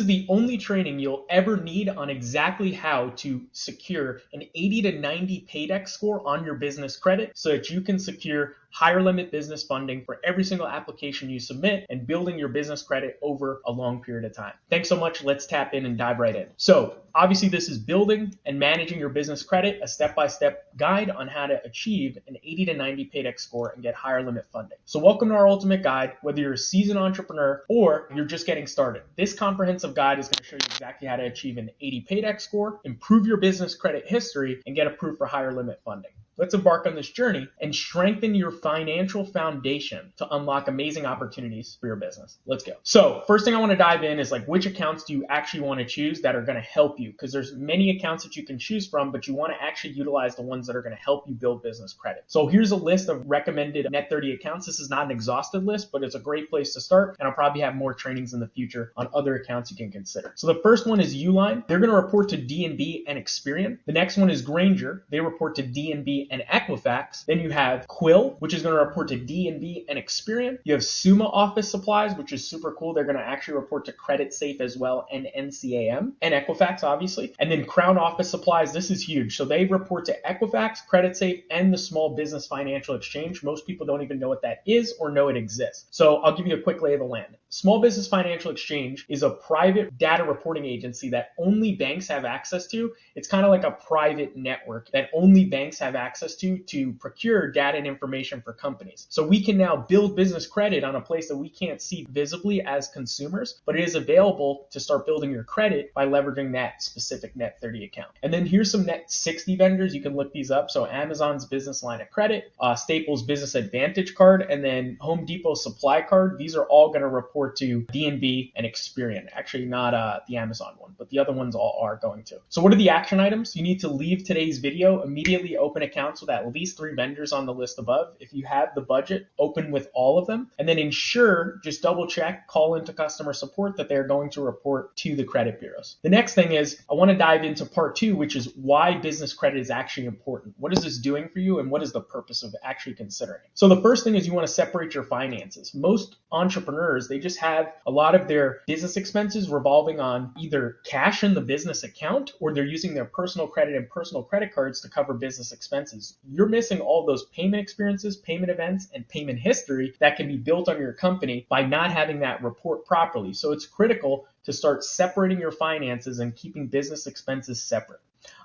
the only training you'll ever need on exactly how to secure an 80 to 90 Paydex score on your business credit so that you can secure higher limit business funding for every single application you submit and building your business credit over a long period of time. Thanks so much. Let's tap in and dive right in. So obviously this is building and managing your business credit, a step-by-step guide on how to achieve an 80 to 90 Paydex score and get higher limit funding. So welcome to our ultimate guide, whether you're a seasoned entrepreneur or you're just getting started. This comprehensive guide is going to show you exactly how to achieve an 80 Paydex score, improve your business credit history, and get approved for higher limit funding. Let's embark on this journey and strengthen your financial foundation to unlock amazing opportunities for your business. Let's go. So first thing I want to dive in is which accounts do you actually want to choose that are going to help you? Because there's many accounts that you can choose from, but you want to actually utilize the ones that are going to help you build business credit. So here's a list of recommended Net 30 accounts. This is not an exhaustive list, but it's a great place to start. And I'll probably have more trainings in the future on other accounts you can consider. So the first one is Uline. They're going to report to DNB and Experian. The next one is Granger. They report to DNB and Equifax. Then you have Quill, which is going to report to DNB and Experian. You have Summa Office Supplies, which is super cool. They're going to actually report to Credit Safe as well, and NCAM and Equifax, obviously. And then Crown Office Supplies, this is huge. So they report to Equifax, Credit Safe, and the Small Business Financial Exchange. Most people don't even know what that is or know it exists. So I'll give you a quick lay of the land. Small Business Financial Exchange is a private data reporting agency that only banks have access to. It's kind of like a private network that only banks have access to procure data and information for companies. So we can now build business credit on a place that we can't see visibly as consumers, but it is available to start building your credit by leveraging that specific Net 30 account. And then here's some Net 60 vendors. You can look these up. So Amazon's Business Line of Credit, Staples Business Advantage Card, and then Home Depot Supply Card. These are all going to report to DNB and Experian. Actually, not the Amazon one, but the other ones all are going to. So what are the action items? You need to leave today's video, immediately open accounts with at least 3 vendors on the list above. If you have the budget, open with all of them, and then ensure, just double check, call into customer support that they're going to report to the credit bureaus. The next thing is I want to dive into part 2, which is why business credit is actually important. What is this doing for you, and what is the purpose of actually considering it? So the first thing is you want to separate your finances. Most entrepreneurs, they just have a lot of their business expenses revolving on either cash in the business account, or they're using their personal credit and personal credit cards to cover business expenses. You're missing all those payment experiences, payment events, and payment history that can be built on your company by not having that report properly. So it's critical to start separating your finances and keeping business expenses separate.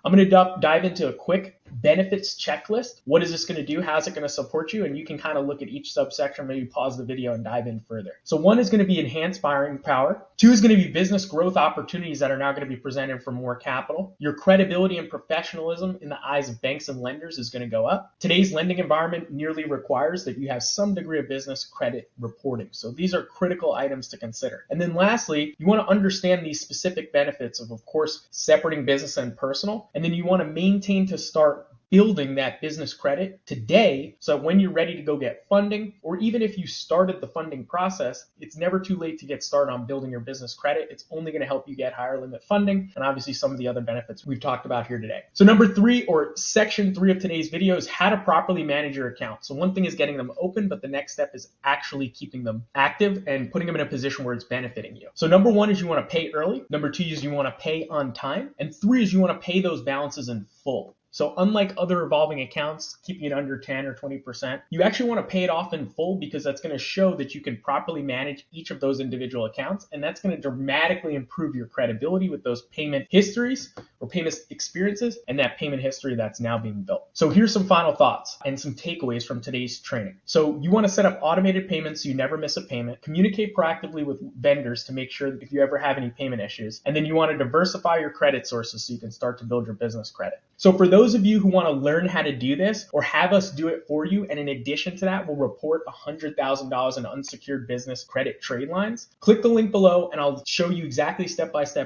I'm going to dive into a quick benefits checklist. What is this going to do? How's it going to support you? And you can kind of look at each subsection, maybe pause the video and dive in further. So 1 is going to be enhanced borrowing power. 2 is going to be business growth opportunities that are now going to be presented for more capital. Your credibility and professionalism in the eyes of banks and lenders is going to go up. Today's lending environment nearly requires that you have some degree of business credit reporting. So these are critical items to consider. And then lastly, you want to understand these specific benefits of course, separating business and personal. And then you want to maintain to start building that business credit today, so when you're ready to go get funding, or even if you started the funding process, it's never too late to get started on building your business credit. It's only going to help you get higher limit funding, and obviously some of the other benefits we've talked about here today. So number 3, or section 3 of today's video, is how to properly manage your account. So one thing is getting them open, but the next step is actually keeping them active and putting them in a position where it's benefiting you. So number 1 is you want to pay early. Number 2 is you want to pay on time. And 3 is you want to pay those balances in full. So unlike other revolving accounts, keeping it under 10 or 20%, you actually want to pay it off in full because that's going to show that you can properly manage each of those individual accounts. And that's going to dramatically improve your credibility with those payment histories or payment experiences and that payment history that's now being built. So here's some final thoughts and some takeaways from today's training. So you want to set up automated payments so you never miss a payment, communicate proactively with vendors to make sure that if you ever have any payment issues, and then you want to diversify your credit sources so you can start to build your business credit. So for those of you who want to learn how to do this or have us do it for you, and in addition to that, we'll report $100,000 in unsecured business credit trade lines, click the link below and I'll show you exactly step by step